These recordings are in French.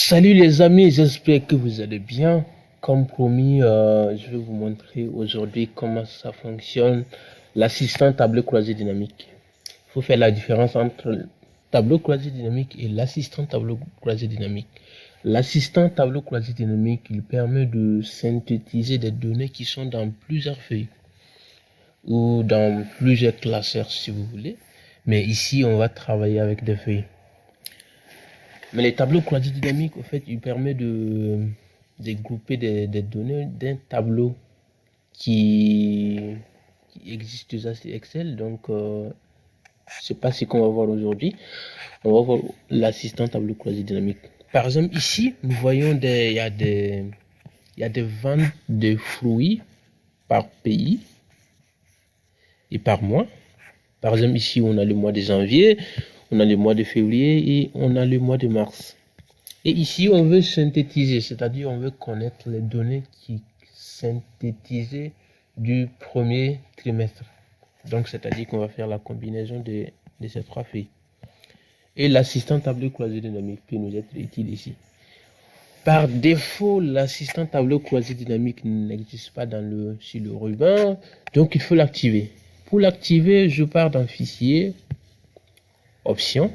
Salut les amis, j'espère que vous allez bien. Comme promis, je vais vous montrer aujourd'hui comment ça fonctionne l'assistant tableau croisé dynamique. Il faut faire la différence entre le tableau croisé dynamique et l'assistant tableau croisé dynamique. L'assistant tableau croisé dynamique, il permet de synthétiser des données qui sont dans plusieurs feuilles ou dans plusieurs classeurs si vous voulez. Mais ici, on va travailler avec des feuilles. Mais les tableaux croisés dynamiques, en fait, il permet de grouper des données d'un tableau qui existe déjà sur Excel. Donc, c'est pas ce qu'on va voir aujourd'hui. On va voir l'assistant tableau croisé dynamique. Par exemple, ici, nous voyons il y a des ventes de fruits par pays et par mois. Par exemple, ici, on a le mois de janvier, on a le mois de février et on a le mois de mars. Et ici, on veut synthétiser, c'est-à-dire on veut connaître les données qui synthétisées du premier trimestre. Donc, c'est-à-dire qu'on va faire la combinaison de ces trois feuilles. Et l'assistant tableau croisé dynamique peut nous être utile ici. Par défaut, l'assistant tableau croisé dynamique n'existe pas sur le ruban, donc il faut l'activer. Pour l'activer, je pars dans Fichier, Options.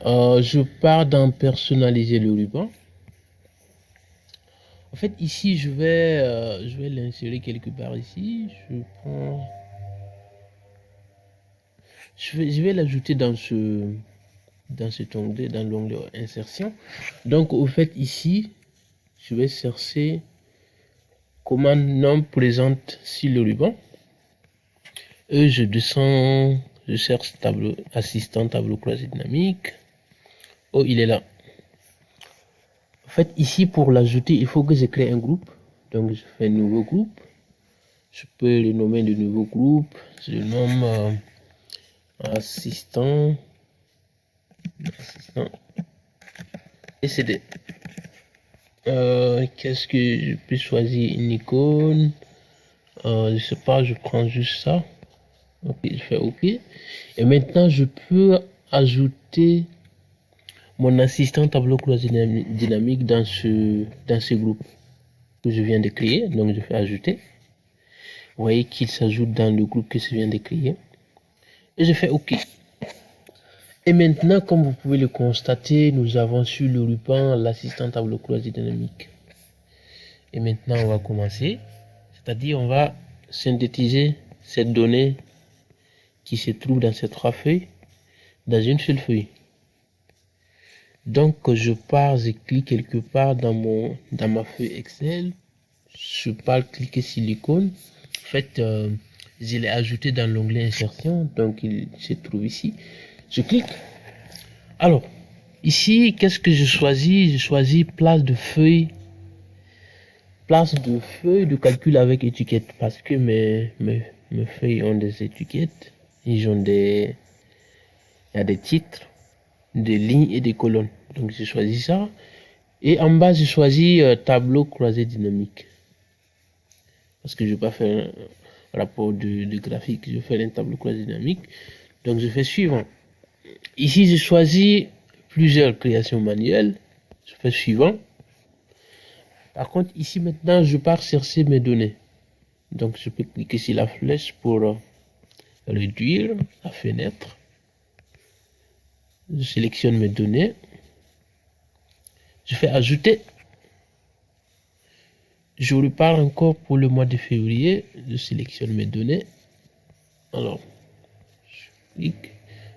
Je pars dans Personnaliser le ruban. En fait, ici, je vais l'insérer quelque part ici. Je vais l'ajouter dans cet onglet, dans l'onglet insertion. Donc, au fait, ici, je vais chercher commande nom présente sur le ruban. Et je descends, je cherche assistant tableau croisé dynamique. Oh, il est là. En fait, ici, pour l'ajouter, il faut que je crée un groupe. Donc, je fais un nouveau groupe. Je peux le nommer de nouveau groupe. Je le nomme assistant ECD. Qu'est-ce que je peux choisir? Une icône. Je sais pas, je prends juste ça. Ok, je fais OK. Et maintenant, je peux ajouter mon assistant tableau croisé dynamique dans ce groupe que je viens de créer. Donc, je fais ajouter. Vous voyez qu'il s'ajoute dans le groupe que je viens de créer. Et je fais OK. Et maintenant, comme vous pouvez le constater, nous avons sur le ruban l'assistant tableau croisé dynamique. Et maintenant, on va commencer. C'est-à-dire, on va synthétiser cette donnée qui se trouve dans ces trois feuilles dans une seule feuille. Donc, je pars, je clique quelque part dans ma feuille Excel. Je pars cliquer sur l'icône. En fait, je l'ai ajouté dans l'onglet insertion. Donc, il se trouve ici. Je clique. Alors, ici, qu'est-ce que je choisis? Je choisis place de feuille de calcul avec étiquette parce que mes feuilles ont des étiquettes. Il y a des titres, des lignes et des colonnes. Donc, j'ai choisi ça. Et en bas, j'ai choisi tableau croisé dynamique. Parce que je ne vais pas faire un rapport de graphique, je vais faire un tableau croisé dynamique. Donc, je fais suivant. Ici, j'ai choisi plusieurs créations manuelles. Je fais suivant. Par contre, ici maintenant, je pars chercher mes données. Donc, je peux cliquer sur la flèche pour réduire la fenêtre. Je sélectionne mes données. Je fais ajouter. Je repars encore pour le mois de février. Je sélectionne mes données. Alors, je clique.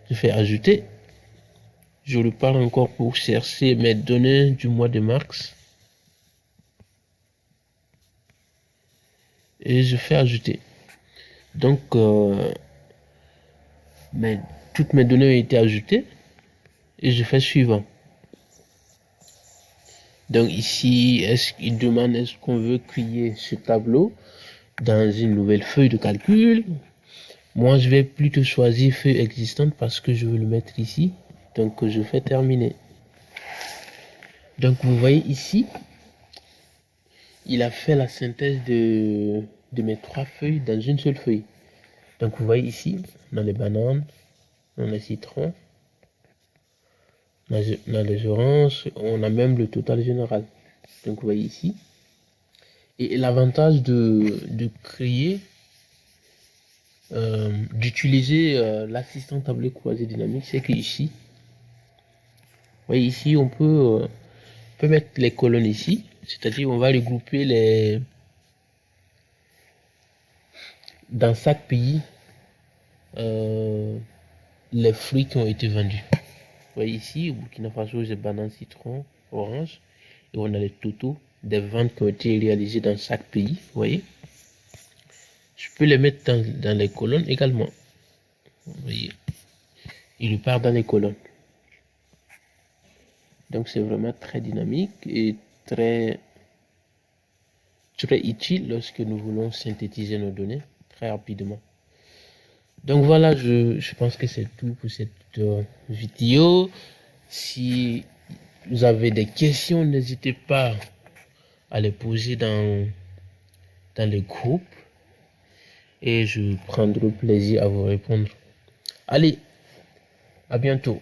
Je fais ajouter. Je repars encore pour chercher mes données du mois de mars. Et je fais ajouter. Donc, toutes mes données ont été ajoutées. Et je fais suivant. Donc ici, il demande est-ce qu'on veut créer ce tableau dans une nouvelle feuille de calcul. Moi, je vais plutôt choisir feuille existante parce que je veux le mettre ici. Donc, je fais terminer. Donc, vous voyez ici, il a fait la synthèse de mes trois feuilles dans une seule feuille. Donc, vous voyez ici, on a les bananes, on a les citrons, Dans les oranges, on a même le total général. Donc, vous voyez ici. Et l'avantage de créer, d'utiliser l'assistant tablé croisé dynamique, c'est que ici, vous voyez ici, on peut mettre les colonnes ici, c'est-à-dire on va regrouper dans chaque pays les fruits qui ont été vendus. Vous voyez ici, au Burkina Faso, j'ai banane, citron, orange, et on a les totaux des ventes qui ont été réalisées dans chaque pays. Vous voyez, je peux les mettre dans les colonnes également. Vous voyez, il repart dans les colonnes. Donc c'est vraiment très dynamique et très utile lorsque nous voulons synthétiser nos données très rapidement. Donc voilà, je pense que c'est tout pour cette vidéo. Si vous avez des questions, n'hésitez pas à les poser dans les groupes et je prendrai plaisir à vous répondre. Allez, à bientôt.